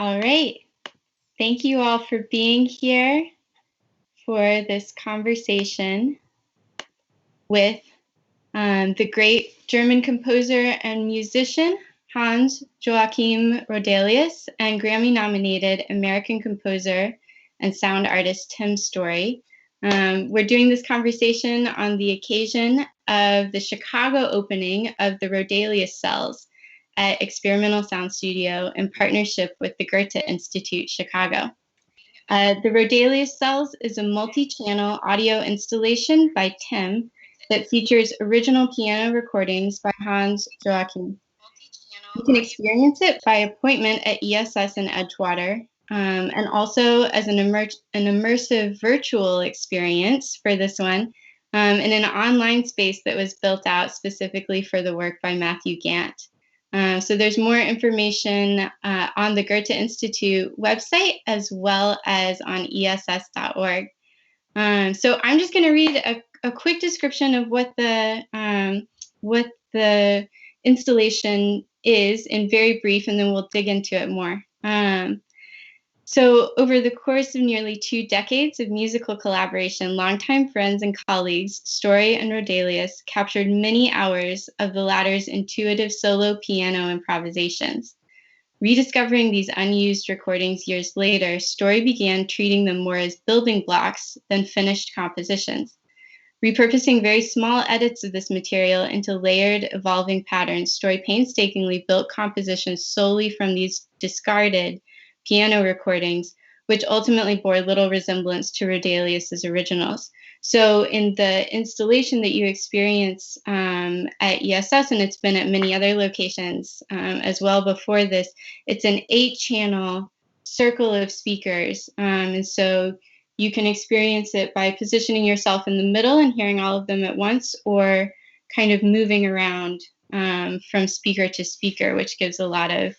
All right. Thank you all for being here for this conversation with the great German composer and musician, Hans-Joachim Roedelius, and Grammy-nominated American composer and sound artist, Tim Story. We're doing this conversation on the occasion of the Chicago opening of the Roedelius Cells at Experimental Sound Studio in partnership with the Goethe Institute, Chicago. The Roedelius Cells is a multi-channel audio installation by Tim that features original piano recordings by Hans-Joachim. You can experience it by appointment at ESS in Edgewater, and also as an immersive virtual experience for this one in an online space that was built out specifically for the work by Matthew Gantt. So there's more information on the Goethe Institute website as well as on ess.org. So I'm just going to read a quick description of what the installation is in very brief, and then we'll dig into it more. So over the course of nearly 2 decades of musical collaboration, longtime friends and colleagues, Story and Roedelius, captured many hours of the latter's intuitive solo piano improvisations. Rediscovering these unused recordings years later, Story began treating them more as building blocks than finished compositions. Repurposing very small edits of this material into layered, evolving patterns, Story painstakingly built compositions solely from these discarded piano recordings, which ultimately bore little resemblance to Roedelius's originals. So in the installation that you experience at ESS, and it's been at many other locations as well before this, it's an 8-channel circle of speakers. And so you can experience it by positioning yourself in the middle and hearing all of them at once, or kind of moving around from speaker to speaker, which gives a lot of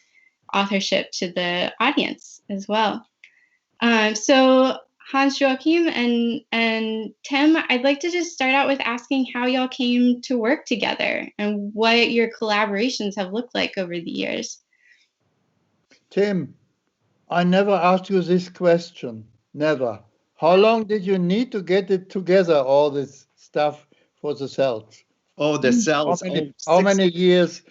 authorship to the audience as well. So Hans-Joachim and Tim, I'd like to just start out with asking how y'all came to work together and what your collaborations have looked like over the years. Tim, I never asked you this question. Never. How long did you need to get it together, all this stuff for the cells? Oh, the cells. How many years?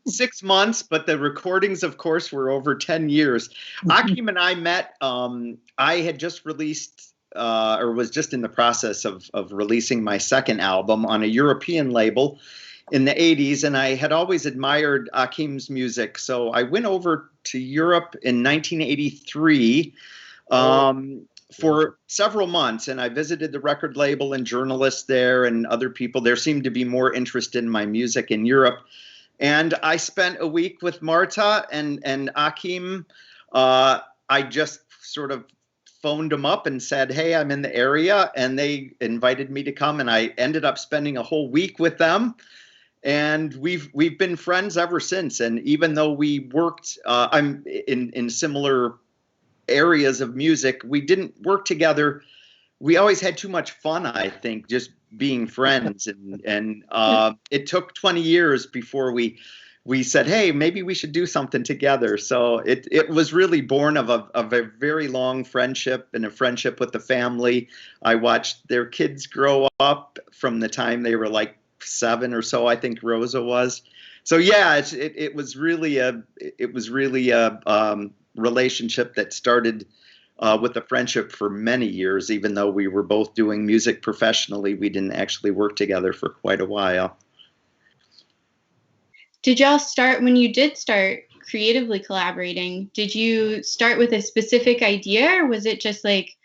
6 months, but the recordings, of course, were over 10 years. Achim and I met, I had just released, or was just in the process of releasing my second album on a European label in the 80s, and I had always admired Achim's music. So I went over to Europe in 1983 for several months, and I visited the record label and journalists there and other people. There seemed to be more interest in my music in Europe. And I spent a week with Marta and Achim. I just sort of phoned them up and said, hey, I'm in the area. And they invited me to come. And I ended up spending a whole week with them. And we've been friends ever since. And even though we worked I'm in similar areas of music, we didn't work together. We always had too much fun, I think, just being friends, and it took 20 years before we said, hey, maybe we should do something together. So it was really born of a very long friendship and a friendship with the family. I watched their kids grow up from the time they were like 7 or so, I think Rosa was. So yeah, it was really a relationship that started with a friendship for many years. Even though we were both doing music professionally, we didn't actually work together for quite a while. Did y'all start, when you did start creatively collaborating, did you start with a specific idea, or was it just like,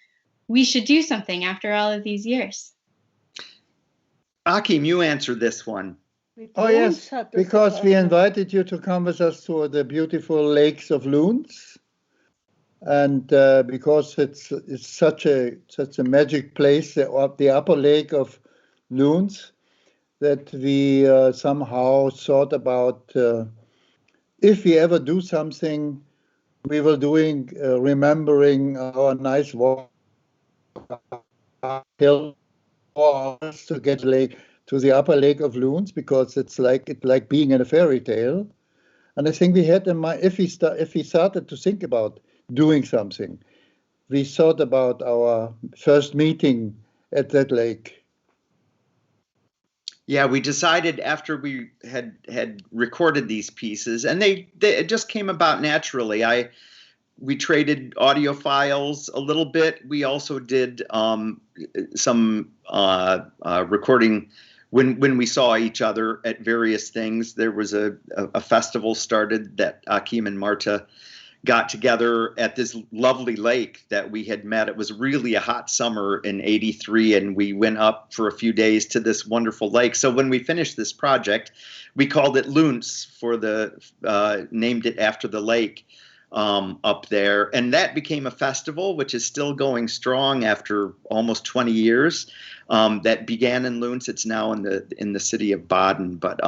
we should do something after all of these years? Achim, you answer this one. Oh yes, because we invited you to come with us to the beautiful lakes of Loons. And because it's such a magic place, the upper lake of Loons, that we somehow thought about if we ever do something, we will doing remembering our nice walk hill to get to the upper lake of Loons, because it's like being in a fairy tale. And I think we had in mind, if we started to think about doing something, we thought about our first meeting at that lake. Yeah, we decided after we had recorded these pieces, and they it just came about naturally. We traded audio files a little bit. We also did some recording when we saw each other at various things. There was a festival started that Achim and Marta got together at this lovely lake that we had met. It was really a hot summer in '83, and we went up for a few days to this wonderful lake. So when we finished this project, we called it Lunds named it after the lake up there. And that became a festival, which is still going strong after almost 20 years. That began in Lunds. It's now in the city of Baden. But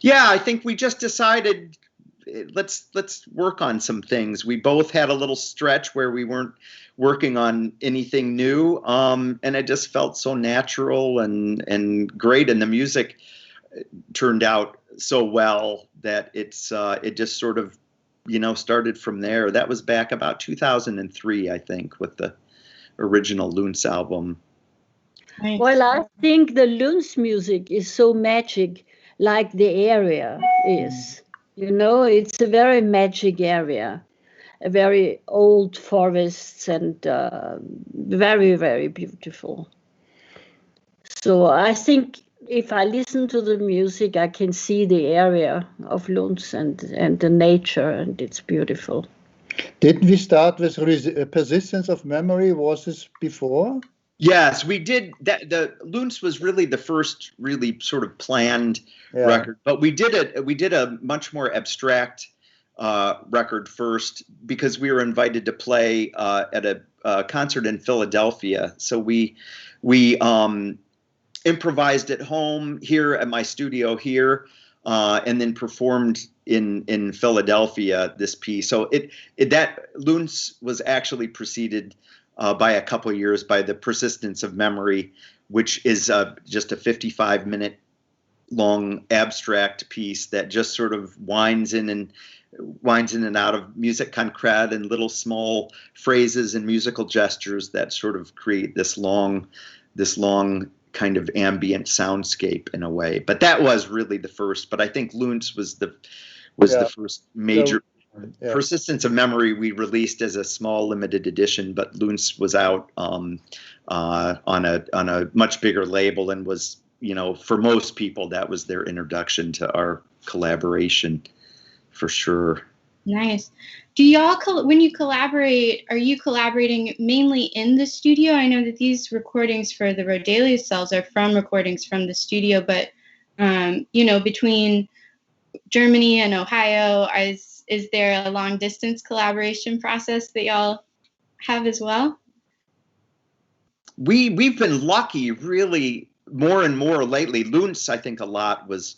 yeah, I think we just decided, let's work on some things. We both had a little stretch where we weren't working on anything new, and it just felt so natural and great. And the music turned out so well that it just sort of started from there. That was back about 2003, I think, with the original Lunds album. Well, I think the Lunds music is so magic, like the area is. It's a very magic area, a very old forests and very, very beautiful. So I think if I listen to the music, I can see the area of Lunds and the nature, and it's beautiful. Didn't we start with persistence of memory? Was this before? Yes, we did. The Lunds was really the first really sort of planned record, but we did a much more abstract record first because we were invited to play at a concert in Philadelphia. So we improvised at home here at my studio here, and then performed in Philadelphia this piece. So that Lunds was actually preceded by a couple of years by the Persistence of Memory, which is just a 55-minute long abstract piece that just sort of winds in and out of music concrète and little small phrases and musical gestures that sort of create this long kind of ambient soundscape in a way. But that was really the first. But I think Lunds was the first major. Persistence of Memory we released as a small limited edition, but Lunds was out on a much bigger label and was, for most people, that was their introduction to our collaboration, for sure. Nice. Do y'all, when you collaborate, are you collaborating mainly in the studio? I know that these recordings for the Roedelius Cells are from recordings from the studio, but between Germany and Ohio, is there a long distance collaboration process that y'all have as well? We've been lucky, really, more and more lately. Lunds, I think, a lot was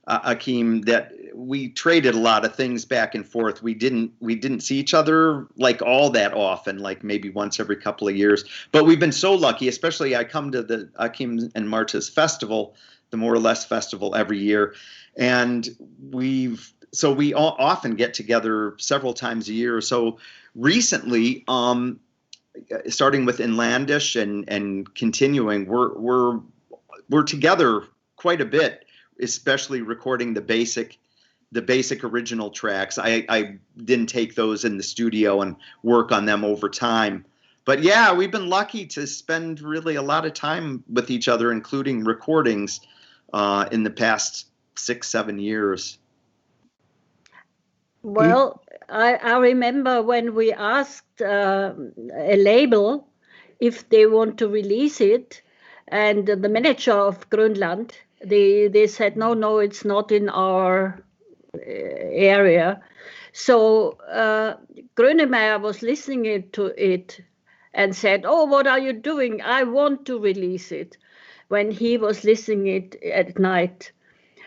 Achim, that we traded a lot of things back and forth. We didn't see each other like all that often, like maybe once every couple of years. But we've been so lucky, especially I come to the Achim and Marta's festival, the More or Less festival, every year, and we often get together several times a year. So recently, starting with Inlandish and continuing, we're together quite a bit, especially recording the basic original tracks. I didn't take those in the studio and work on them over time. But yeah, we've been lucky to spend really a lot of time with each other, including recordings in the past 6-7 years. Well, I remember when we asked a label if they want to release it, and the manager of Grönland, they said, no, it's not in our area. So Grönemeyer was listening to it and said, oh, what are you doing? I want to release it, when he was listening it at night.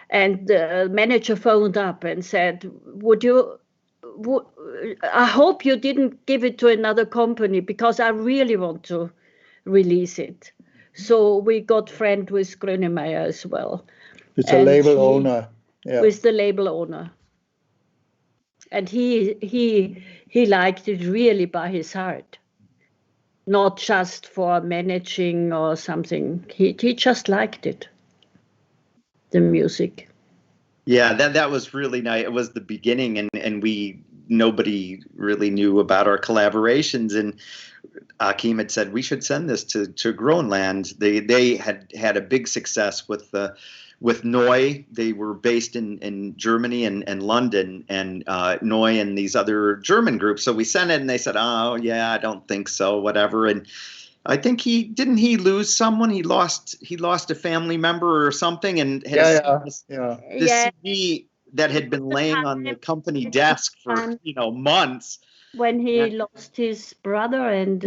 And the manager phoned up and said, I hope you didn't give it to another company, because I really want to release it. So we got friend with Grönemeyer as well. It's a label owner. Yeah. With the label owner. And he liked it really by his heart, not just for managing or something. He just liked it, the music. Yeah, that was really nice. It was the beginning, and nobody really knew about our collaborations. And Achim had said we should send this to Groenland. They had a big success with Neu. They were based in Germany and London, and Neu and these other German groups. So we sent it, and they said, "Oh yeah, I don't think so, whatever." And I think he lose someone. He lost a family member or something, and had this CD that had been laying on the company desk for months. When he lost his brother and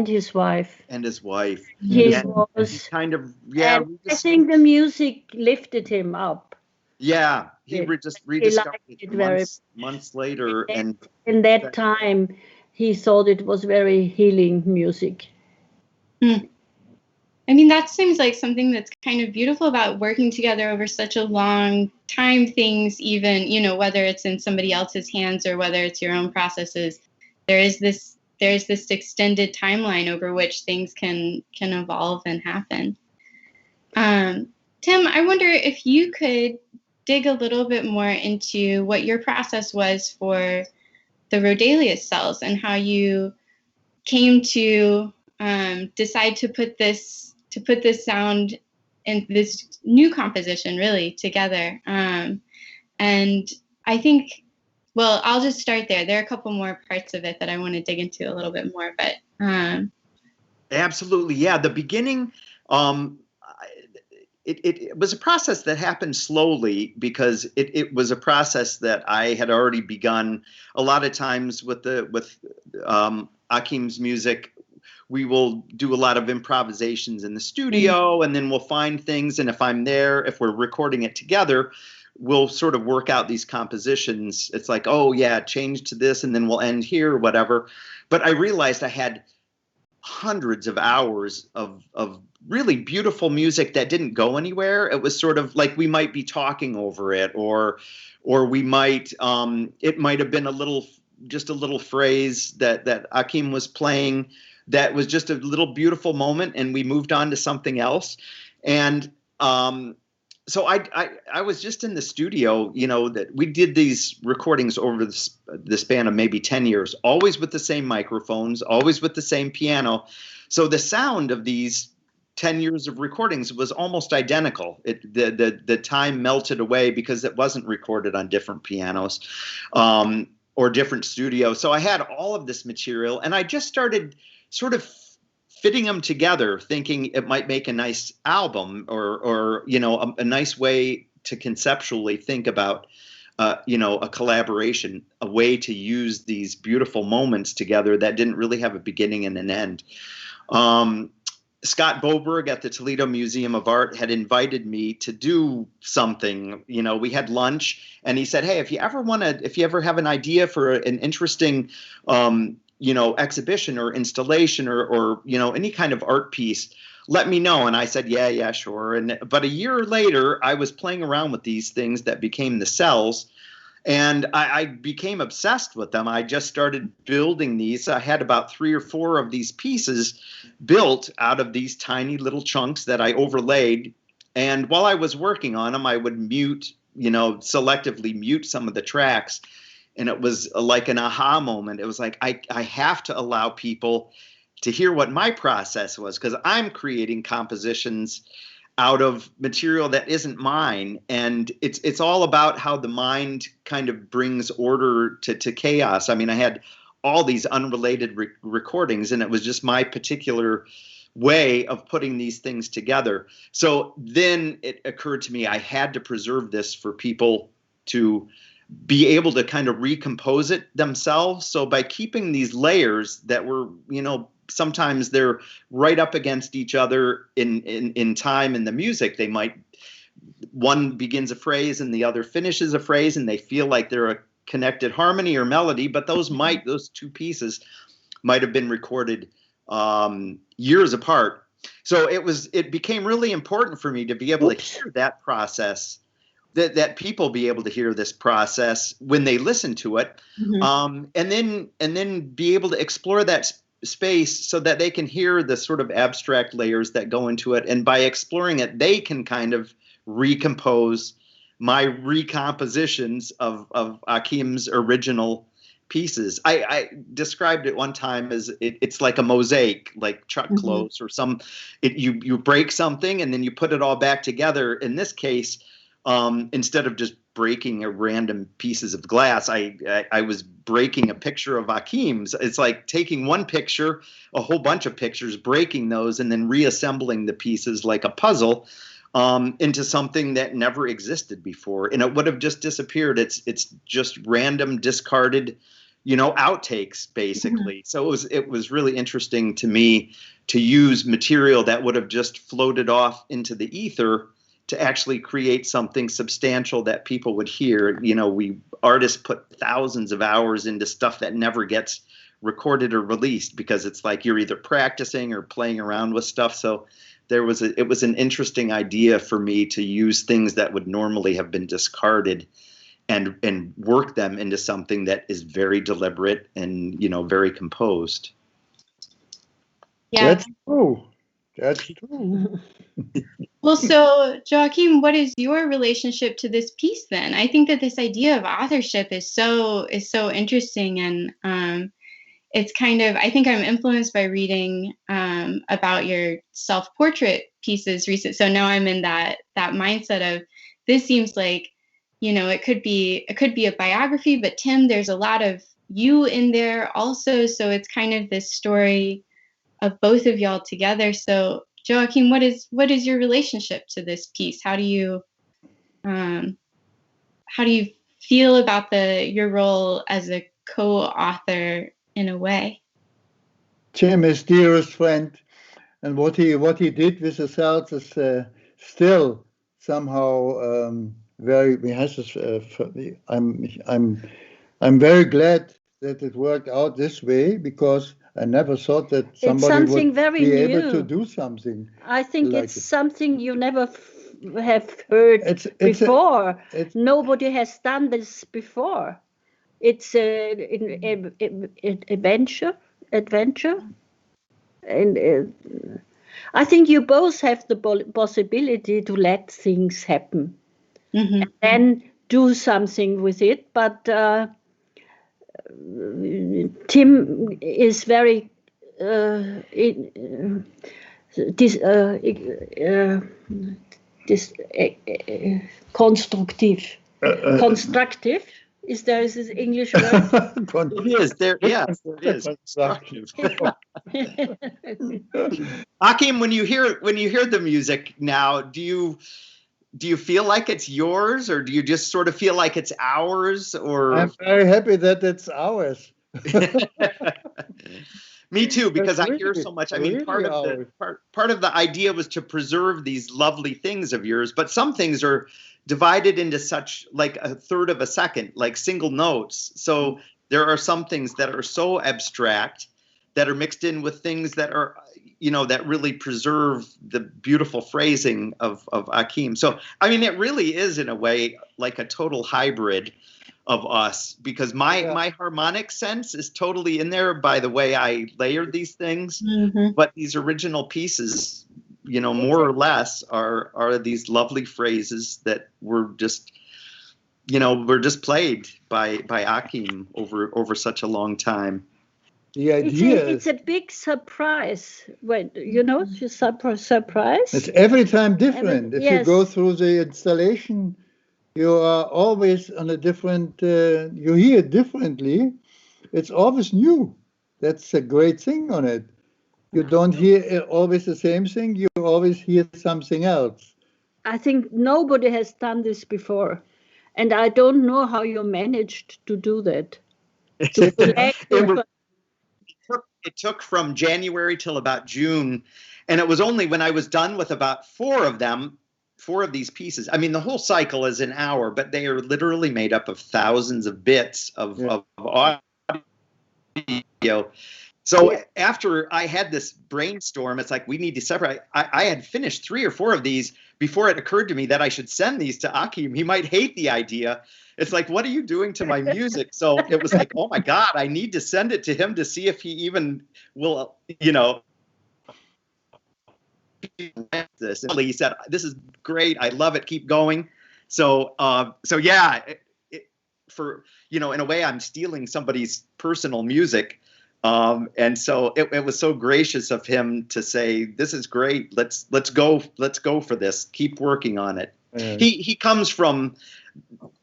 his wife. He was kind of I think the music lifted him up. Yeah, he just rediscovered it months later, and in that time he thought it was very healing music. I mean, that seems like something that's kind of beautiful about working together over such a long time. Things, even, whether it's in somebody else's hands or whether it's your own processes, there's this extended timeline over which things can evolve and happen. Tim, I wonder if you could dig a little bit more into what your process was for the Roedelius cells and how you came to decide to put this sound and this new composition really together. And I think, well, I'll just start there. There are a couple more parts of it that I want to dig into a little bit more, but absolutely, yeah. The beginning, it was a process that happened slowly because it was a process that I had already begun. A lot of times with Achim's music, we will do a lot of improvisations in the studio, and then we'll find things. And if I'm there, if we're recording it together, we'll sort of work out these compositions. It's like, oh yeah, change to this, and then we'll end here or whatever. But I realized I had hundreds of hours of really beautiful music that didn't go anywhere. It was sort of like we might be talking over it, or we might, it might have been just a little phrase that Achim was playing that was just a little beautiful moment, and we moved on to something else. And so I was just in the studio, that we did these recordings over the span of maybe 10 years, always with the same microphones, always with the same piano. So the sound of these 10 years of recordings was almost identical. The time melted away because it wasn't recorded on different pianos or different studios. So I had all of this material, and I just started sort of fitting them together, thinking it might make a nice album or a nice way to conceptually think about a collaboration, a way to use these beautiful moments together that didn't really have a beginning and an end. Scott Boberg at the Toledo Museum of Art had invited me to do something. We had lunch, and he said, "Hey, if you ever have an idea for an interesting exhibition or installation or any kind of art piece, let me know." And I said, yeah, sure. But a year later, I was playing around with these things that became the cells, and I became obsessed with them. I just started building these. I had about 3 or 4 of these pieces built out of these tiny little chunks that I overlaid. And while I was working on them, I would selectively mute some of the tracks. And it was like an aha moment. It was like, I have to allow people to hear what my process was, because I'm creating compositions out of material that isn't mine. And it's all about how the mind kind of brings order to chaos. I mean, I had all these unrelated recordings, and it was just my particular way of putting these things together. So then it occurred to me I had to preserve this for people to be able to kind of recompose it themselves. So by keeping these layers that were, sometimes they're right up against each other in time in the music, they might, one begins a phrase and the other finishes a phrase, and they feel like they're a connected harmony or melody, but those 2 pieces might have been recorded years apart. So it became really important for me to be able to hear that process that people be able to hear this process when they listen to it, and then be able to explore that space so that they can hear the sort of abstract layers that go into it, and by exploring it, they can kind of recompose my recompositions of Joachim's original pieces. I described it one time as it's like a mosaic, like Chuck Close or you break something and then you put it all back together. In this case, instead of just breaking a random pieces of glass, I was breaking a picture of Joachim's. It's like taking one picture, a whole bunch of pictures, breaking those, and then reassembling the pieces like a puzzle into something that never existed before, and it would have just disappeared. It's just random, discarded, outtakes basically. So it was really interesting to me to use material that would have just floated off into the ether to actually create something substantial that people would hear. Artists put thousands of hours into stuff that never gets recorded or released because it's like you're either practicing or playing around with stuff. So it was an interesting idea for me to use things that would normally have been discarded and work them into something that is very deliberate and, very composed. Yeah. That's true. Well, so Joachim, what is your relationship to this piece then? I think that this idea of authorship is so interesting, and it's kind of, I think I'm influenced by reading about your self-portrait pieces recent. So now I'm in that mindset of, this seems like, it could be a biography, but Tim, there's a lot of you in there also. So it's kind of this story of both of y'all together. So Joachim, what is your relationship to this piece? How do you feel about your role as a co-author in a way? Tim is dearest friend, and what he did with the cells is still somehow very. I'm very glad that it worked out this way, because I never thought that somebody would be able to do something. I think like it's something you never have heard before. Nobody has done this before. It's an adventure, and I think you both have the possibility to let things happen and then do something with it. But Tim is very constructive. Is there this English word? It is there. Yes, it is. Joachim, when you hear the music now, do you feel like it's yours, or do you just sort of feel like it's ours? Or I'm very happy that it's ours. Me too, because I hear so much. I mean, part of the idea was to preserve these lovely things of yours, but some things are divided into such like a third of a second, like single notes. So there are some things that are so abstract that are mixed in with things that are, that really preserve the beautiful phrasing of Joachim. So, I mean, it really is in a way like a total hybrid of us, because my harmonic sense is totally in there by the way I layered these things. But these original pieces, more or less are these lovely phrases that were just played by Joachim over such a long time. The idea it's a big surprise. When surprise. It's every time different. If you go through the installation, you are always on a different. You hear it differently. It's always new. That's a great thing on it. You don't hear always the same thing. You always hear something else. I think nobody has done this before, and I don't know how you managed to do that. It took from January till about June, and it was only when I was done with about four of these pieces. I mean, the whole cycle is an hour, but they are literally made up of thousands of bits of audio. So after I had this brainstorm, it's like, we need to separate. I had finished 3 or 4 of these, before it occurred to me that I should send these to Achim. He might hate the idea. It's like, what are you doing to my music? So it was like, oh my God, I need to send it to him to see if he even will, this. And he said, this is great. I love it. Keep going. So yeah, in a way, I'm stealing somebody's personal music. And so it was so gracious of him to say, this is great. Let's go for this. Keep working on it. He comes from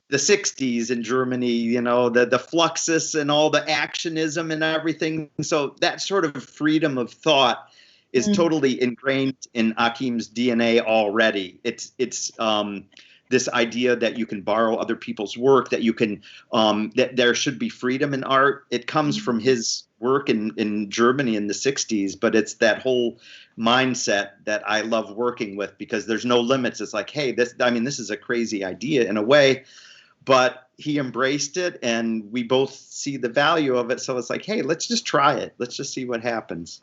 the 60s in Germany, the Fluxus and all the actionism and everything. So that sort of freedom of thought is totally ingrained in Achim's DNA already. It's this idea that you can borrow other people's work, that you can, that there should be freedom in art. It comes from his work in Germany in the 60s, but it's that whole mindset that I love working with, because there's no limits. It's like, hey, this is a crazy idea in a way, but he embraced it and we both see the value of it. So it's like, hey, let's just try it. Let's just see what happens.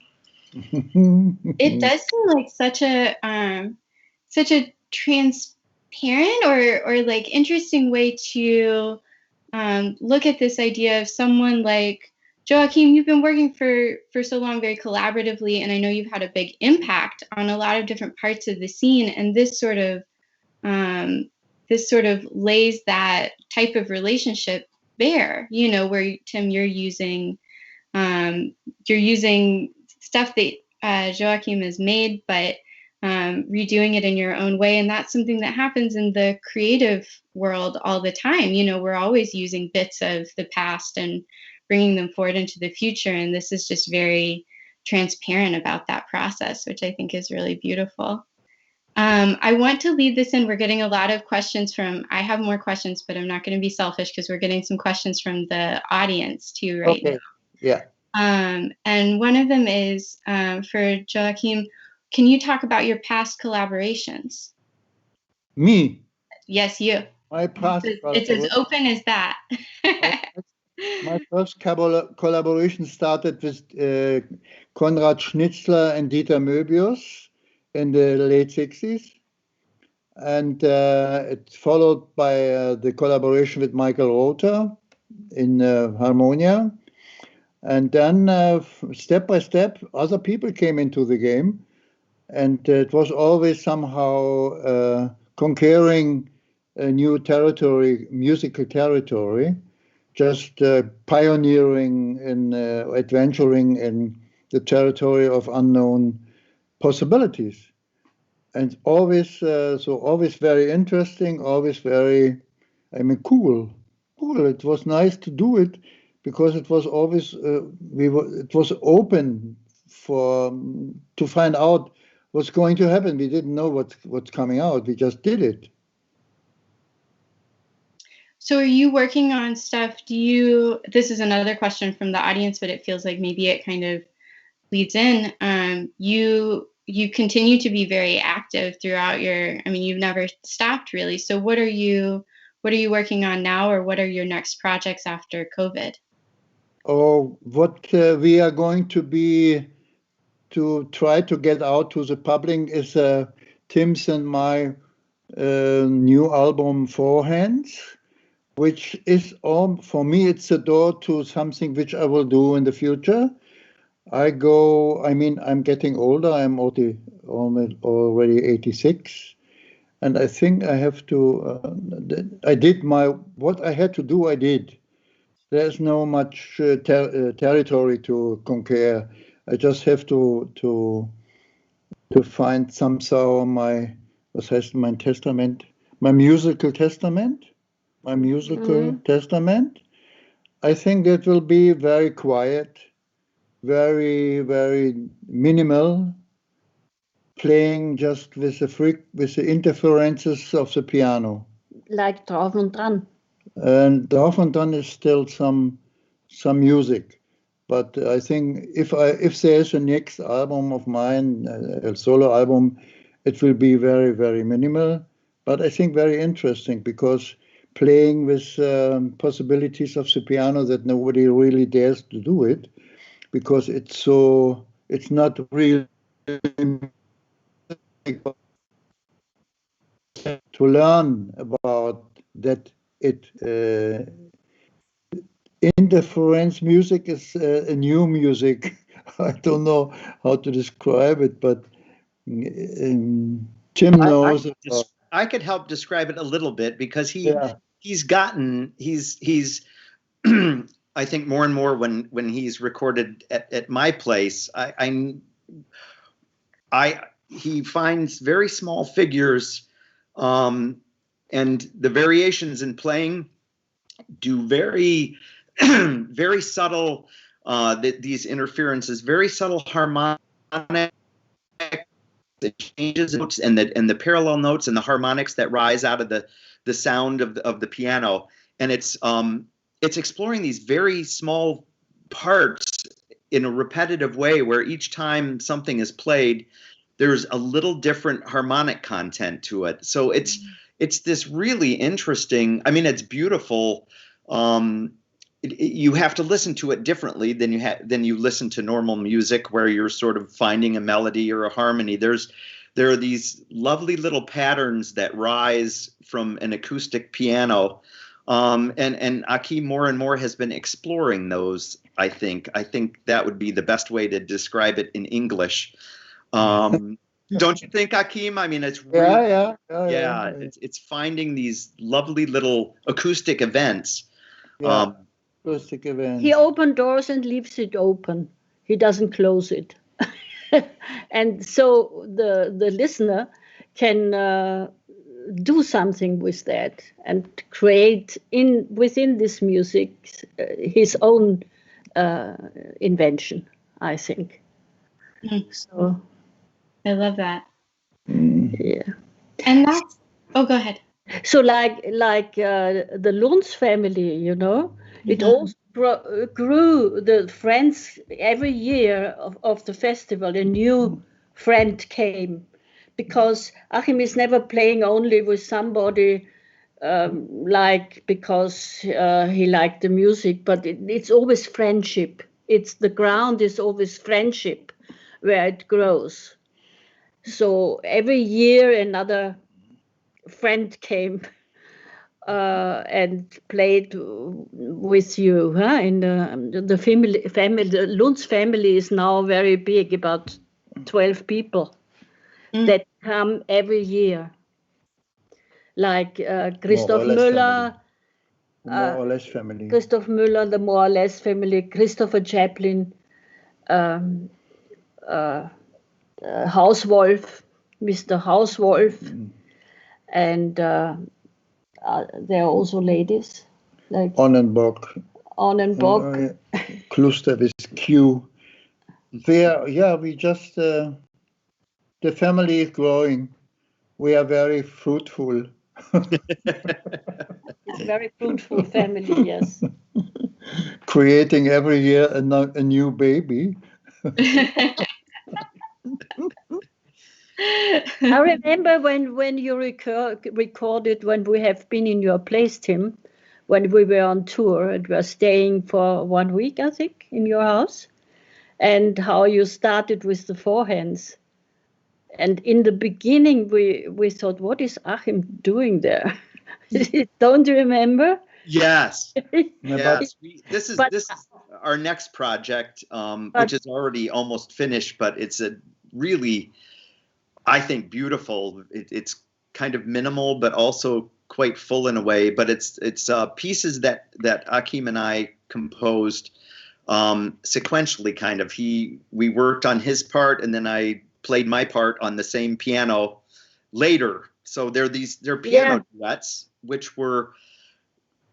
It does seem like such a transparent or like interesting way to look at this idea of someone like Joachim. You've been working for so long very collaboratively, and I know you've had a big impact on a lot of different parts of the scene, and this sort of lays that type of relationship bare, where Tim, you're using stuff that Joachim has made, but redoing it in your own way. And that's something that happens in the creative world all the time. We're always using bits of the past and bringing them forward into the future. And this is just very transparent about that process, which I think is really beautiful. I want to lead this in. We're getting a lot of questions I have more questions, but I'm not going to be selfish because we're getting some questions from the audience too right now. Yeah. And one of them is for Joachim. Can you talk about your past collaborations? Me? Yes, you. My past. It's as open as that. My first collaboration started with Konrad Schnitzler and Dieter Möbius in the late 60s. And it's followed by the collaboration with Michael Rother in Harmonia. And then step by step, other people came into the game. And it was always somehow conquering a new territory, musical territory, just pioneering and adventuring in the territory of unknown possibilities. And always, always very interesting, always very, cool. It was nice to do it because it was always, it was open to find out what's going to happen. We didn't know what's coming out. We just did it. So are you working on stuff? This is another question from the audience, but it feels like maybe it kind of leads in. You continue to be very active throughout you've never stopped really. So what are you working on now, or what are your next projects after COVID? Oh, what we are going to try to get out to the public is Tim's and my new album, Four Hands, which is, for me, it's a door to something which I will do in the future. I'm getting older. I'm already 86. And I think I have to, what I had to do, I did. There's no much territory to conquer. I just have to find somehow my testament, my musical testament. I think that will be very quiet, very, very minimal, playing just with the interferences of the piano. Like Drauf und Dran. And Drauf und Dran is still some music. But I think if there's a next album of mine, a solo album, it will be very, very minimal. But I think very interesting, because playing with possibilities of the piano that nobody really dares to do it, because it's not really. to learn about that. Interference music is a new music. I don't know how to describe it, but Jim knows. I could help describe it a little bit because he's I think more and more when he's recorded at my place, he finds very small figures, and the variations in playing do very very subtle. These interferences, very subtle harmonic. The changes notes and the parallel notes and the harmonics that rise out of the sound of the piano, and it's exploring these very small parts in a repetitive way, where each time something is played, there's a little different harmonic content to it. So it's this really interesting. I mean, it's beautiful. You have to listen to it differently than you listen to normal music, where you're sort of finding a melody or a harmony. There are these lovely little patterns that rise from an acoustic piano, and Achim more and more has been exploring those. I think that would be the best way to describe it in English. Don't you think, Achim? I mean, it's really, it's finding these lovely little acoustic events. He opens doors and leaves it open. He doesn't close it. And so the listener can do something with that and create within this music his own invention, I think. So I love that. Yeah. And that's, go ahead. So like the Lunds family, you know, it also grew. The friends every year of the festival, a new friend came, because Achim is never playing only with somebody because he liked the music, but it's always friendship. The ground is always friendship where it grows. So every year another friend came and played with you, huh? And the family, the Lunds family is now very big, about 12 people that come every year, like Christoph Müller, more or less family. Christoph Müller, the more or less family, Christopher Chaplin, Hauswolf, Mr. Hauswolf, and there are also ladies like Onnenbock, Kluster with Q. We just the family is growing. We are very fruitful. It's a very fruitful family, yes. Creating every year a new baby. I remember when you recorded, when we have been in your place, Tim, when we were on tour and were staying for 1 week, I think, in your house, and how you started with the forehands. And in the beginning, we thought, what is Achim doing there? Don't you remember? Yes. Yes. This is our next project, which is already almost finished, but it's a really, I think, beautiful. It's kind of minimal, but also quite full in a way. But it's pieces that Achim and I composed sequentially. Kind of. We worked on his part, and then I played my part on the same piano later. So they're piano duets, which were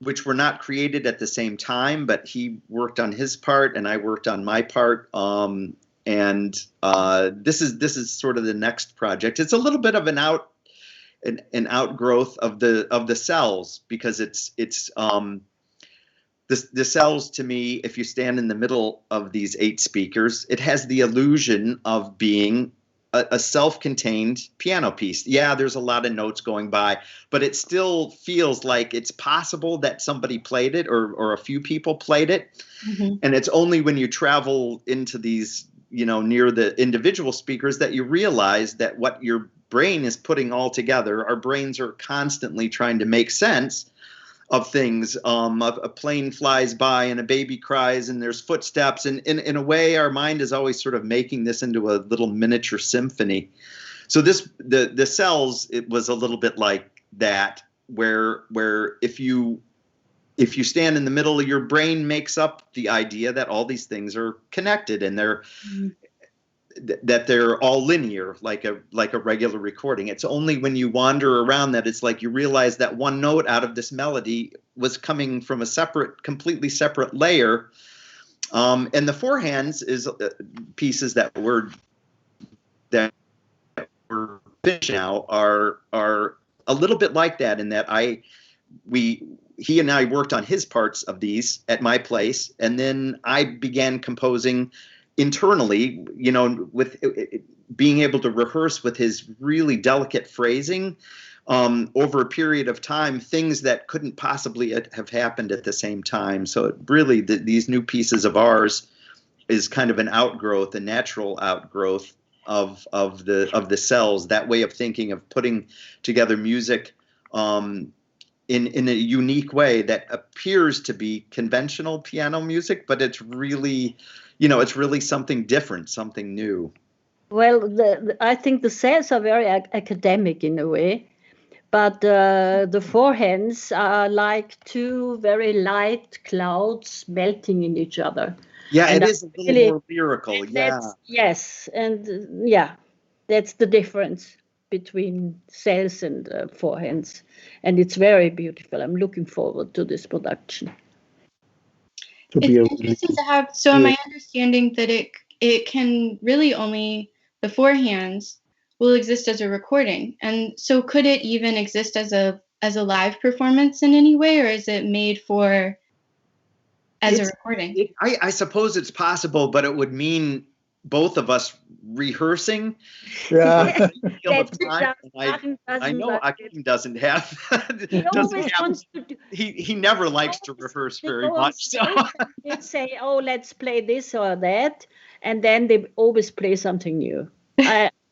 not created at the same time, but he worked on his part and I worked on my part. And this is sort of the next project. It's a little bit of an outgrowth of the Cells, because the Cells, to me, if you stand in the middle of these 8 speakers, it has the illusion of being a self-contained piano piece. Yeah, there's a lot of notes going by, but it still feels like it's possible that somebody played it or a few people played it. Mm-hmm. And it's only when you travel into these, near the individual speakers that you realize that what you're brain is putting all together. Our brains are constantly trying to make sense of things. A plane flies by and a baby cries and there's footsteps. And in a way, our mind is always sort of making this into a little miniature symphony. So the cells, it was a little bit like that, where if you stand in the middle, your brain makes up the idea that all these things are connected and that they're all linear, like a regular recording. It's only when you wander around that it's like you realize that one note out of this melody was coming from a completely separate layer. And the forehands is pieces that we're finishing now are a little bit like that, in that he and I worked on his parts of these at my place, and then I began composing internally, with being able to rehearse with his really delicate phrasing over a period of time, things that couldn't possibly have happened at the same time. So it really, these new pieces of ours is kind of an outgrowth, a natural outgrowth of the cells, that way of thinking, of putting together music in a unique way that appears to be conventional piano music, but it's really, it's really something different, something new. Well, I think the cells are very academic in a way, but the forehands are like two very light clouds melting in each other. Yeah, and it is a little more lyrical. Yeah. Yes, and that's the difference between cells and forehands, and it's very beautiful. I'm looking forward to this production. It's interesting to have. So, am I understanding that it can really only, the forehands will exist as a recording, and so could it even exist as a live performance in any way, or is it made for as a recording? I suppose it's possible, but it would mean both of us rehearsing. Yeah. I know Achim doesn't have. He never likes to rehearse very much. So. They say, "Oh, let's play this or that," and then they always play something new.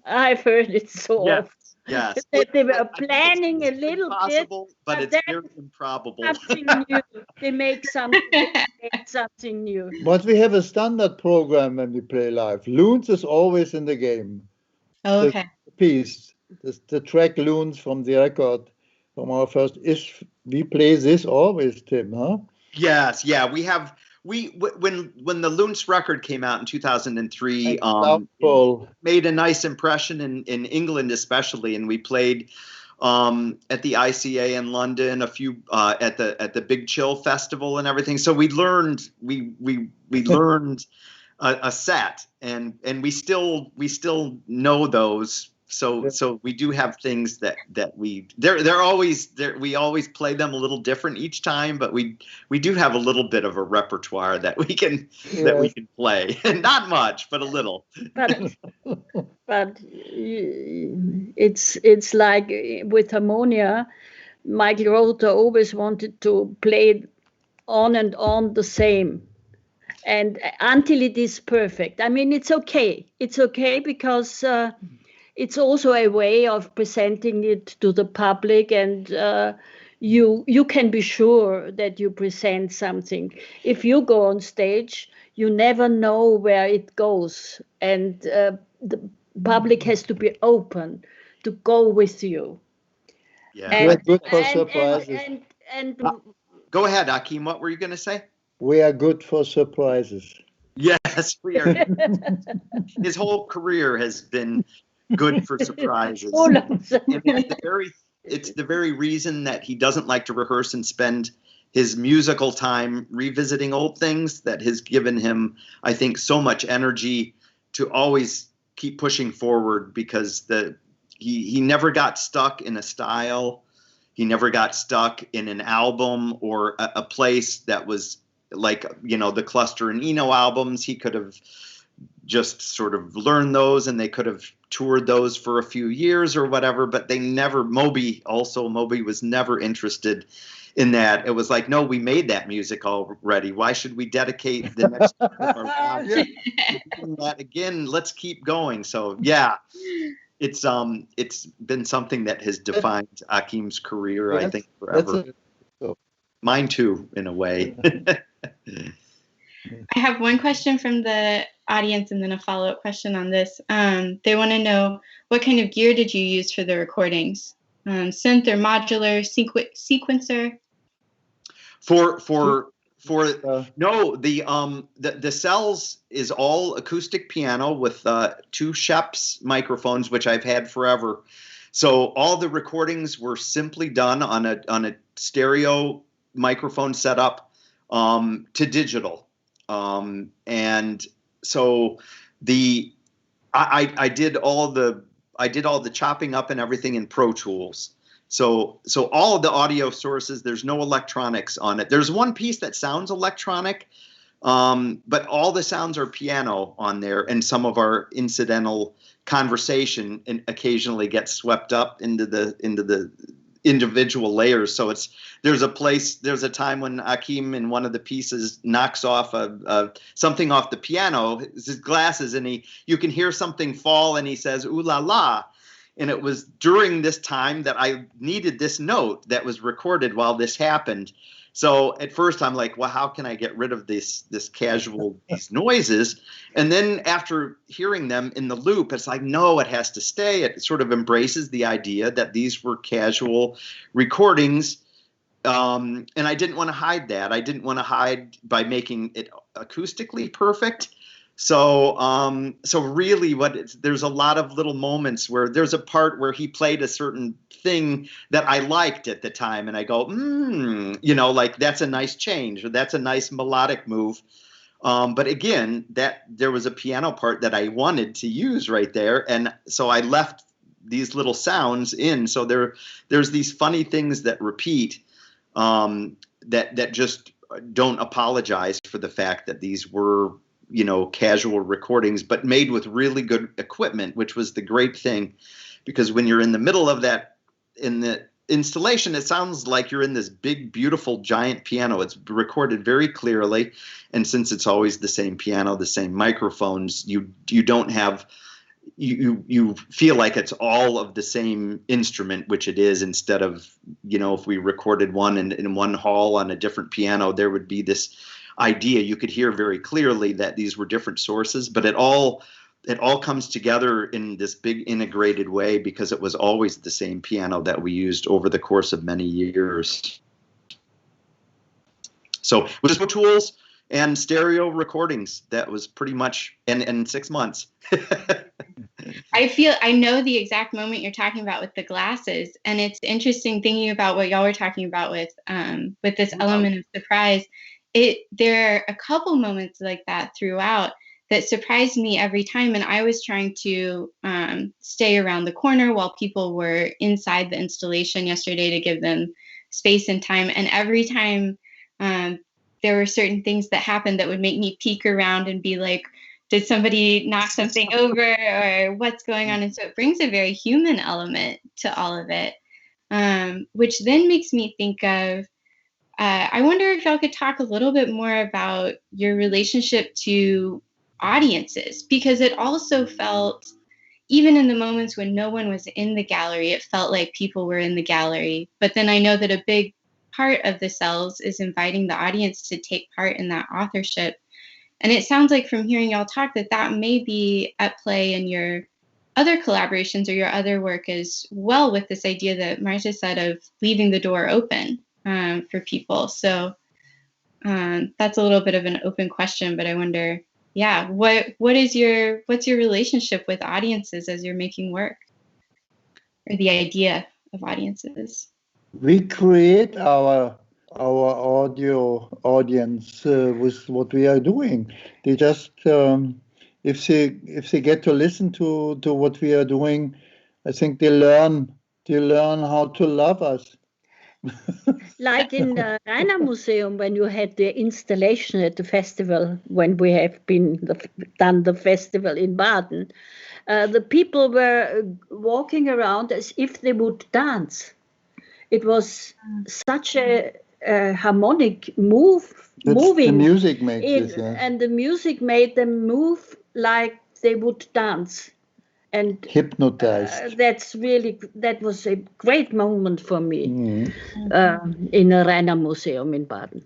I've heard it so often. Yes. They were planning a little bit, but it's very improbable. Something new. They make something new. But we have a standard program when we play live. Loons is always in the game. Oh, okay. The piece, the track Loons from the record from our first, we play this always, Tim, huh? Yes, yeah, we have. When the Loons record came out in 2003, made a nice impression in England especially, and we played at the ICA in London, a few at the Big Chill Festival and everything. So we learned learned a set, and we still know those. So we do have things that they're always there. We always play them a little different each time, but we do have a little bit of a repertoire that we can play. Not much, but a little. But it's like with harmonia, Michael Rother always wanted to play on and on the same, and until it is perfect. I mean, it's okay. It's okay because. It's also a way of presenting it to the public, and you can be sure that you present something. If you go on stage, you never know where it goes, and the public has to be open to go with you. Yeah, we're good for surprises. Go ahead, Achim. What were you going to say? We are good for surprises. Yes, we are. His whole career has been good for surprises. It's the very reason that he doesn't like to rehearse and spend his musical time revisiting old things, that has given him, I think, so much energy to always keep pushing forward, because he never got stuck in a style. He never got stuck in an album or a place that was like, the Cluster and Eno albums. He could have just sort of learned those, and they could have toured those for a few years or whatever, but they never, Moby was never interested in that. It was like, no, we made that music already. Why should we dedicate the next of our lives to doing that again? Let's keep going. So yeah, it's been something that has defined Achim's career, I think, forever. Mine too, in a way. I have one question from the audience and then a follow-up question on this. They want to know, what kind of gear did you use for the recordings? Synth or modular, sequencer? No, the Cells is all acoustic piano with 2 Schoeps microphones, which I've had forever. So all the recordings were simply done on a stereo microphone setup to digital. And so I did all the chopping up and everything in Pro Tools. So all of the audio sources, there's no electronics on it. There's one piece that sounds electronic, but all the sounds are piano on there, and some of our incidental conversation occasionally gets swept up into the individual layers. So there's a time when Achim in one of the pieces knocks off something off the piano, his glasses, and you can hear something fall, and he says, "Ooh la la." And it was during this time that I needed this note that was recorded while this happened. So at first I'm like, well, how can I get rid of these noises? And then after hearing them in the loop, it's like, no, it has to stay. It sort of embraces the idea that these were casual recordings. And I didn't want to hide that. I didn't want to hide by making it acoustically perfect. So really there's a lot of little moments where there's a part where he played a certain thing that I liked at the time. And I go, like that's a nice change, or that's a nice melodic move. But again, there was a piano part that I wanted to use right there. And so I left these little sounds in. So there's these funny things that repeat, that just don't apologize for the fact that these were, casual recordings, but made with really good equipment, which was the great thing, because when you're in the middle of that, in the installation, it sounds like you're in this big, beautiful, giant piano. It's recorded very clearly. And since it's always the same piano, the same microphones, you don't have, you feel like it's all of the same instrument, which it is, instead of, if we recorded one in one hall on a different piano, there would be this idea. You could hear very clearly that these were different sources, but it all comes together in this big integrated way because it was always the same piano that we used over the course of many years. So with Pro Tools and stereo recordings, that was pretty much in 6 months. I know the exact moment you're talking about with the glasses, and it's interesting thinking about what y'all were talking about with this element of surprise. There are a couple moments like that throughout that surprised me every time, and I was trying to stay around the corner while people were inside the installation yesterday to give them space and time. And every time there were certain things that happened that would make me peek around and be like, did somebody knock something over, or what's going on? And so it brings a very human element to all of it, which then makes me think of, I wonder if y'all could talk a little bit more about your relationship to audiences, because it also felt, even in the moments when no one was in the gallery, it felt like people were in the gallery. But then I know that a big part of the Cells is inviting the audience to take part in that authorship. And it sounds like from hearing y'all talk that may be at play in your other collaborations or your other work as well, with this idea that Marta said of leaving the door open for people. So that's a little bit of an open question, but I wonder, what's your relationship with audiences as you're making work, or the idea of audiences? We create our audio audience with what we are doing. They just if they get to listen to what we are doing, I think they learn how to love us. Like in the Rainer Museum, when you had the installation at the festival, when we have done the festival in Baden, the people were walking around as if they would dance. It was such a harmonic moving. The music makes it, and the music made them move like they would dance. and hypnotized. That was a great moment for me Mm-hmm. In a Rainer Museum in Baden.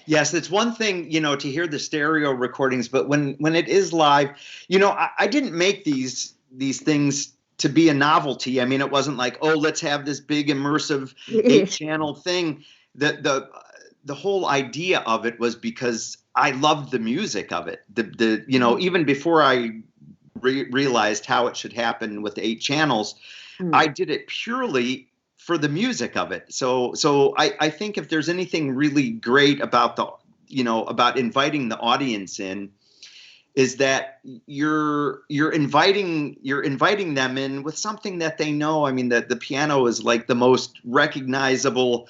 Yes, it's one thing, to hear the stereo recordings, but when it is live, I didn't make these things to be a novelty. I mean, it wasn't like, oh, let's have this big immersive 8-channel thing. The whole idea of it was because I loved the music of it. Even before I realized how it should happen with 8 channels, I did it purely for the music of it. So I think if there's anything really great about about inviting the audience in, is that you're inviting them in with something that they know. I mean, that the piano is like the most recognizable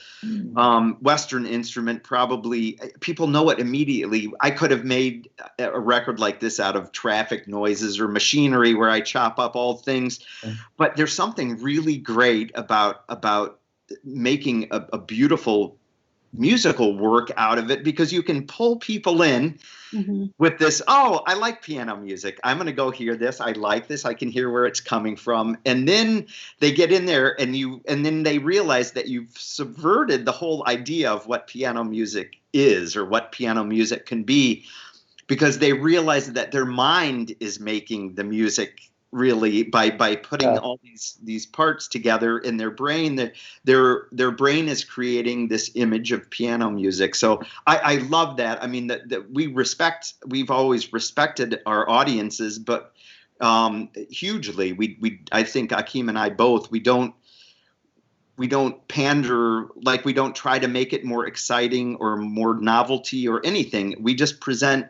Western instrument. Probably people know it immediately. I could have made a record like this out of traffic noises or machinery where I chop up all things, but there's something really great about making a beautiful musical work out of it, because you can pull people in with this, oh, I like piano music, I'm going to go hear this, I like this, I can hear where it's coming from. And then they get in there and then they realize that you've subverted the whole idea of what piano music is or what piano music can be, because they realize that their mind is making the music, really, by putting all these parts together in their brain. That their brain is creating this image of piano music. So I love that. I mean, that we've always respected our audiences, but hugely. I think Achim and I both, we don't pander, like we don't try to make it more exciting or more novelty or anything. We just present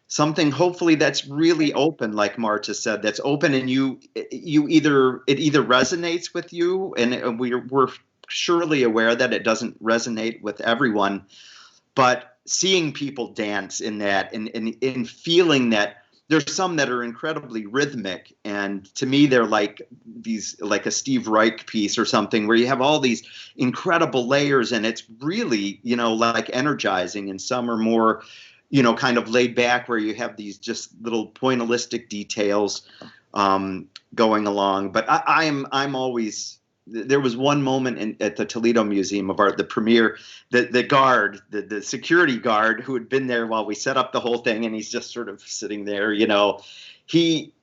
something hopefully that's really open, like Marta said, that's open, and it either resonates with you, and we're surely aware that it doesn't resonate with everyone, but seeing people dance in that and feeling that there's some that are incredibly rhythmic, and to me they're like a Steve Reich piece or something, where you have all these incredible layers, and it's really like energizing, and some are more kind of laid back, where you have these just little pointillistic details going along. But I'm always, there was one moment at the Toledo Museum of Art, the premiere, the guard, the security guard who had been there while we set up the whole thing, and he's just sort of sitting there, he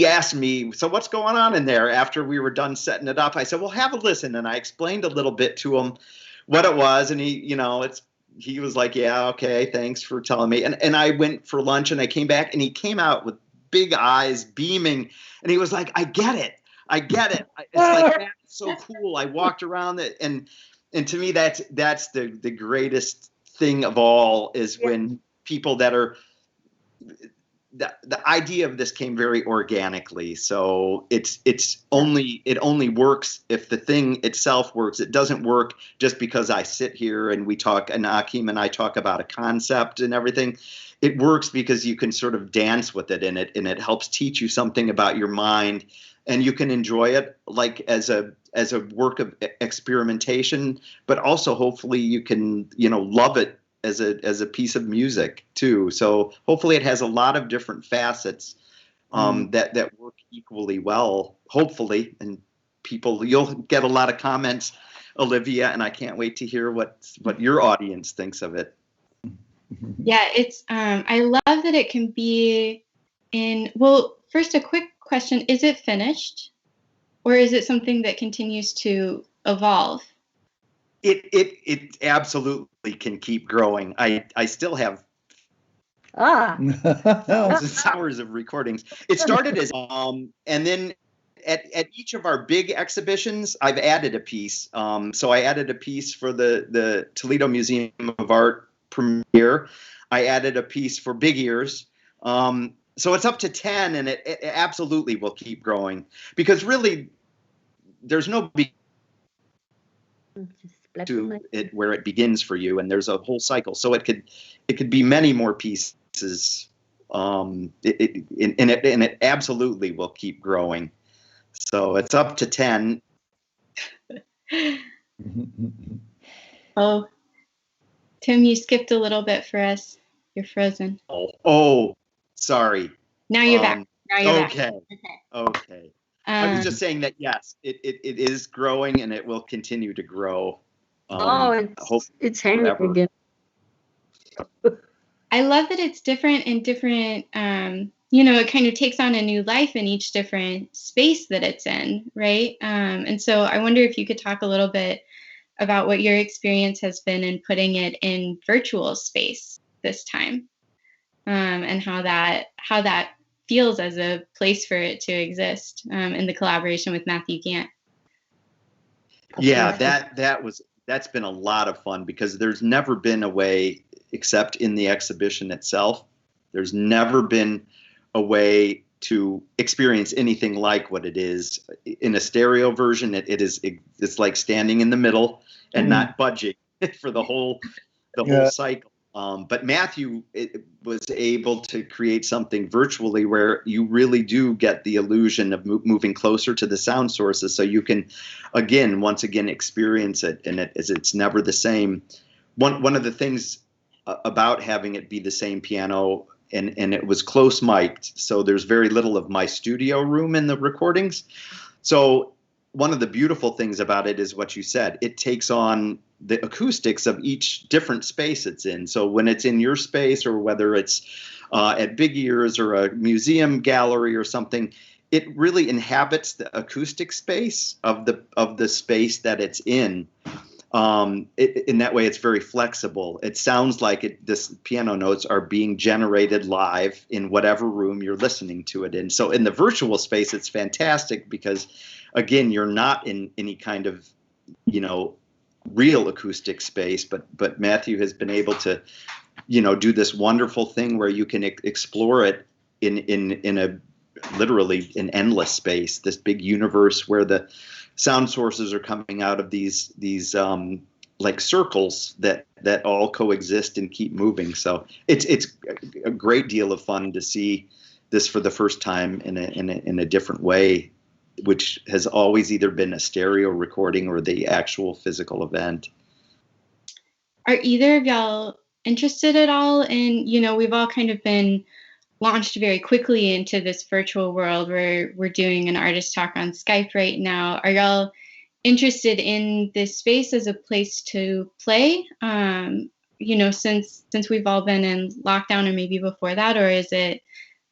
asked me, so what's going on in there after we were done setting it up? I said, well, have a listen. And I explained a little bit to him what it was, and he was like, yeah, okay, thanks for telling me. And I went for lunch, and I came back, and he came out with big eyes, beaming, and he was like, I get it. It's like, that's so cool. I walked around it, and to me, that's the greatest thing of all, is when people that are, the idea of this came very organically. So it only works if the thing itself works. It doesn't work just because I sit here and we talk, and Achim and I talk about a concept and everything. It works because you can sort of dance with it, and it helps teach you something about your mind, and you can enjoy it like as a work of experimentation, but also hopefully you can love it as a piece of music too. So hopefully it has a lot of different facets that work equally well, hopefully. And you'll get a lot of comments, Olivia, and I can't wait to hear what your audience thinks of it. Yeah, it's I love that it can be first, a quick question, is it finished, or is it something that continues to evolve? It absolutely can keep growing. I still have thousands of hours of recordings. It started as and then at each of our big exhibitions, I've added a piece. So I added a piece for the Toledo Museum of Art premiere. I added a piece for Big Ears. So it's up to 10, and it absolutely will keep growing, because really there's no to it where it begins for you, and there's a whole cycle. So it could be many more pieces, and it absolutely will keep growing. So it's up to 10. Oh, Tim, you skipped a little bit for us. You're frozen. Oh, sorry. Now you're back. Now you're back. Okay. Okay. I was just saying that, yes, it is growing and it will continue to grow. It's hanging again. I love that it's different in different, it kind of takes on a new life in each different space that it's in, right? And so I wonder if you could talk a little bit about what your experience has been in putting it in virtual space this time, and how that feels as a place for it to exist, in the collaboration with Matthew Gantt. Yeah, that's been a lot of fun, because there's never been a way, except in the exhibition itself, there's never been a way to experience anything like what it is in a stereo version. It's like standing in the middle and not budging for the whole cycle. But Matthew was able to create something virtually where you really do get the illusion of moving closer to the sound sources, so you can once again experience it, and it's never the same. One of the things about having it be the same piano, and it was close mic'd, so there's very little of my studio room in the recordings. So one of the beautiful things about it is what you said. It takes on the acoustics of each different space it's in. So when it's in your space, or whether it's at Big Ears or a museum gallery or something, it really inhabits the acoustic space of the space that it's in. In that way, it's very flexible. It sounds like this piano notes are being generated live in whatever room you're listening to it in. So in the virtual space, it's fantastic, because, again, you're not in any kind of, real acoustic space, but Matthew has been able to, do this wonderful thing where you can explore it in a literally an endless space, this big universe where the sound sources are coming out of these like circles that all coexist and keep moving. So it's a great deal of fun to see this for the first time in a different way, which has always either been a stereo recording or the actual physical event. Are either of y'all interested at all in, we've all kind of been launched very quickly into this virtual world where we're doing an artist talk on Skype right now. Are y'all interested in this space as a place to play, since we've all been in lockdown, or maybe before that? Or is it,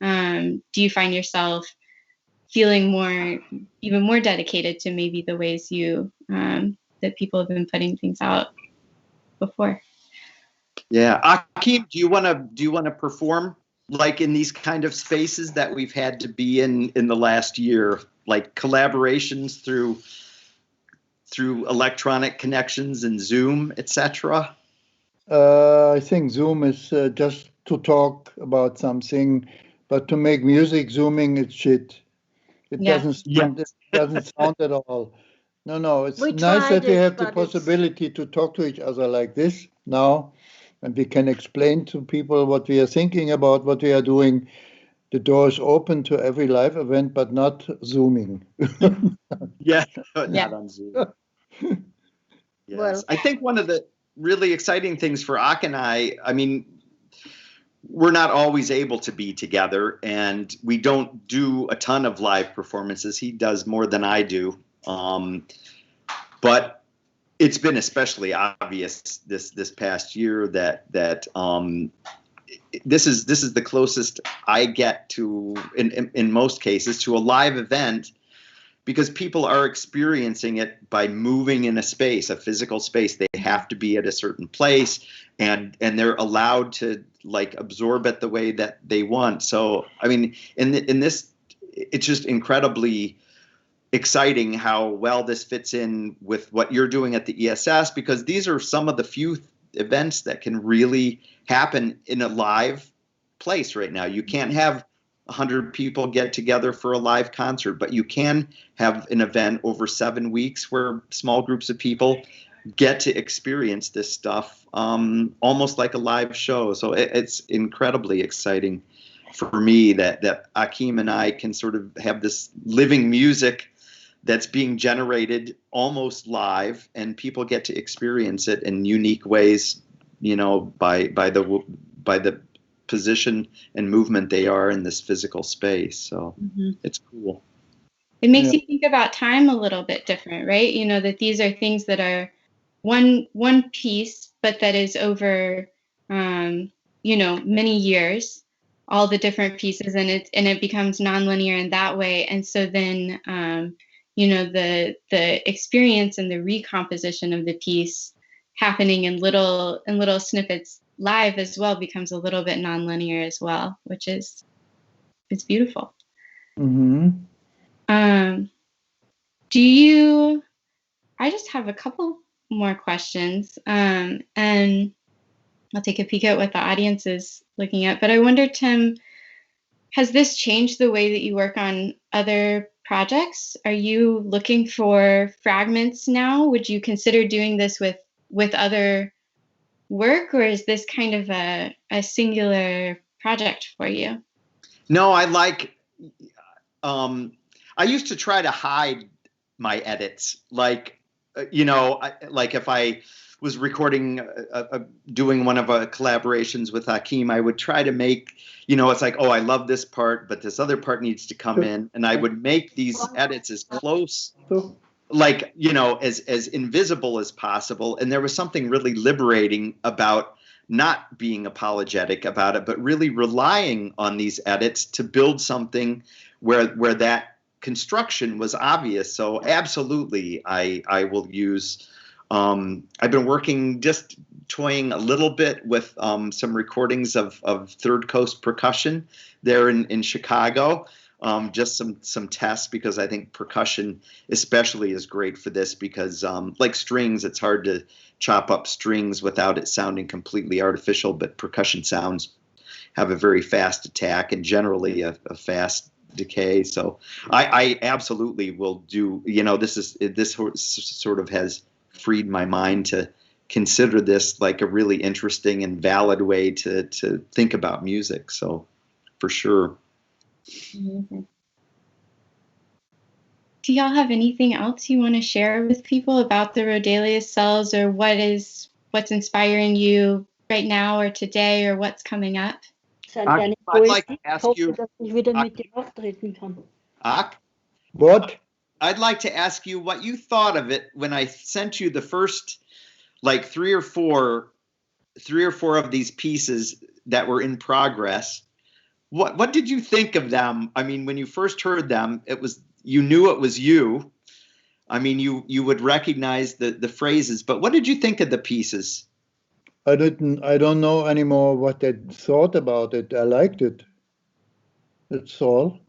do you find yourself feeling even more dedicated to maybe the ways that people have been putting things out before? Yeah, Achim, do you want to perform like in these kind of spaces that we've had to be in the last year, like collaborations through electronic connections and Zoom, etc.? I think Zoom is just to talk about something, but to make music, Zooming is shit. It doesn't sound at all. No, it's nice that we have the possibility to talk to each other like this now, and we can explain to people what we are thinking about, what we are doing. The door is open to every live event, but not Zooming. Not on Zoom. Yes. Well, I think one of the really exciting things for Ak and I mean, we're not always able to be together, and we don't do a ton of live performances. He does more than I do. But it's been especially obvious this past year that this is the closest I get to, in most cases, to a live event, because people are experiencing it by moving in a space, a physical space. They have to be at a certain place, and they're allowed to like absorb it the way that they want. So, I mean, in this, it's just incredibly exciting how well this fits in with what you're doing at the ESS, because these are some of the few events that can really happen in a live place right now. You can't have 100 people get together for a live concert, but you can have an event over 7 weeks where small groups of people get to experience this stuff almost like a live show. So it's incredibly exciting for me that Achim and I can sort of have this living music that's being generated almost live, and people get to experience it in unique ways, by the position and movement they are in this physical space. So it's cool. It makes you think about time a little bit different, right? You know, that these are things that are one piece, but that is over, you know, many years, all the different pieces, and it becomes nonlinear in that way. And so then, you know, the experience and the recomposition of the piece happening in little snippets live as well becomes a little bit nonlinear as well, which is, it's beautiful. I just have a couple more questions, and I'll take a peek at what the audience is looking at. But I wonder, Tim, has this changed the way that you work on other projects? Are you looking for fragments now? Would you consider doing this with other work, or is this kind of a singular project for you? No, I like, I used to try to hide my edits. Like, you know, like if I was recording, doing one of collaborations with Hakeem, I would try to make, you know, it's like, oh, I love this part, but this other part needs to come in. And I would make these edits as close, like, you know, as invisible as possible. And there was something really liberating about not being apologetic about it, but really relying on these edits to build something where that construction was obvious. So absolutely, I will use, I've been working, just toying a little bit with some recordings of Third Coast percussion there in Chicago. Just some tests, because I think percussion especially is great for this, because like strings, it's hard to chop up strings without it sounding completely artificial, but percussion sounds have a very fast attack and generally a fast decay. So I absolutely will do, you know, this sort of has freed my mind to consider this like a really interesting and valid way to think about music. So for sure. Amazing. Do y'all have anything else you want to share with people about the Roedelius cells, or what's inspiring you right now or today, or what's coming up? I'd like to ask you, What? I'd like to ask you what you thought of it when I sent you the first, like three or four of these pieces that were in progress. What did you think of them? I mean, when you first heard them, you knew it was you. I mean, you would recognize the phrases, but what did you think of the pieces? I don't know anymore what they thought about it. I liked it. That's all.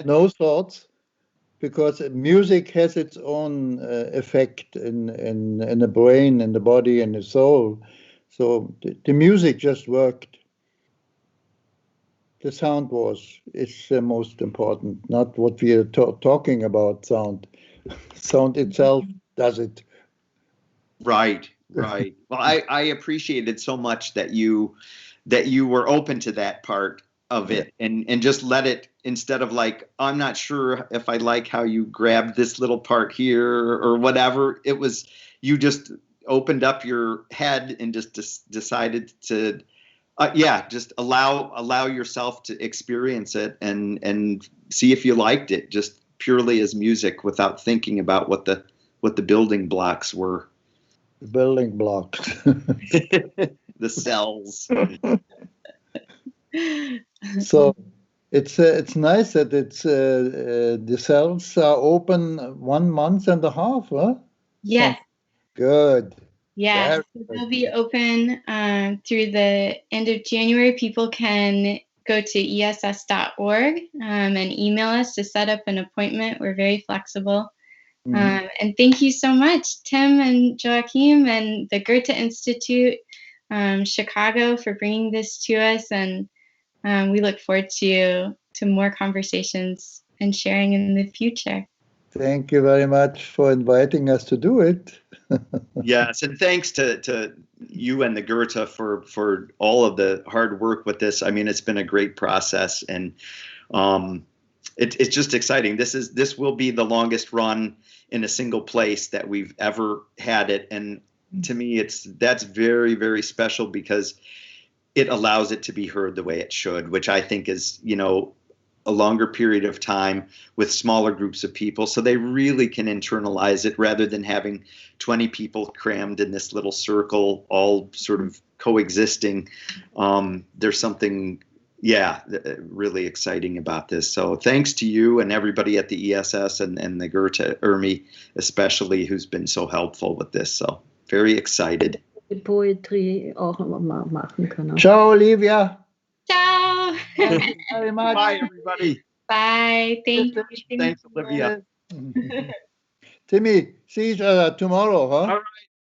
No thoughts, because music has its own effect in the brain, in the body, and the soul. So the music just worked. The sound is the most important, not what we are talking about. Sound itself does it. Right. Well, I appreciated so much that you were open to that part of it, and just let it, instead of like, I'm not sure if I like how you grabbed this little part here or whatever. It was, you just opened up your head and just decided to, just allow yourself to experience it and see if you liked it, just purely as music, without thinking about what the building blocks were. The building blocks. The cells. So it's nice that the cells are open 1.5 months, huh? Yes. Good. Yes, they'll be open through the end of January. People can go to ess.org and email us to set up an appointment. We're very flexible. And thank you so much, Tim and Joachim and the Goethe Institute Chicago, for bringing this to us. And we look forward to more conversations and sharing in the future. Thank you very much for inviting us to do it. Yes, and thanks to you and the Goethe for all of the hard work with this. I mean, it's been a great process, and it's just exciting. This will be the longest run in a single place that we've ever had it, and to me, that's very, very special because it allows it to be heard the way it should, which I think is, a longer period of time with smaller groups of people, so they really can internalize it rather than having 20 people crammed in this little circle, all sort of coexisting. There's something, really exciting about this. So thanks to you and everybody at the ESS and the Goethe Ermi especially, who's been so helpful with this. So very excited. Poetry auch mal machen können. Ciao, Olivia. Ciao. Thank you very much. Bye, everybody. Bye. Thank you. Thanks, Olivia. Timmy, see each other tomorrow, huh? All right.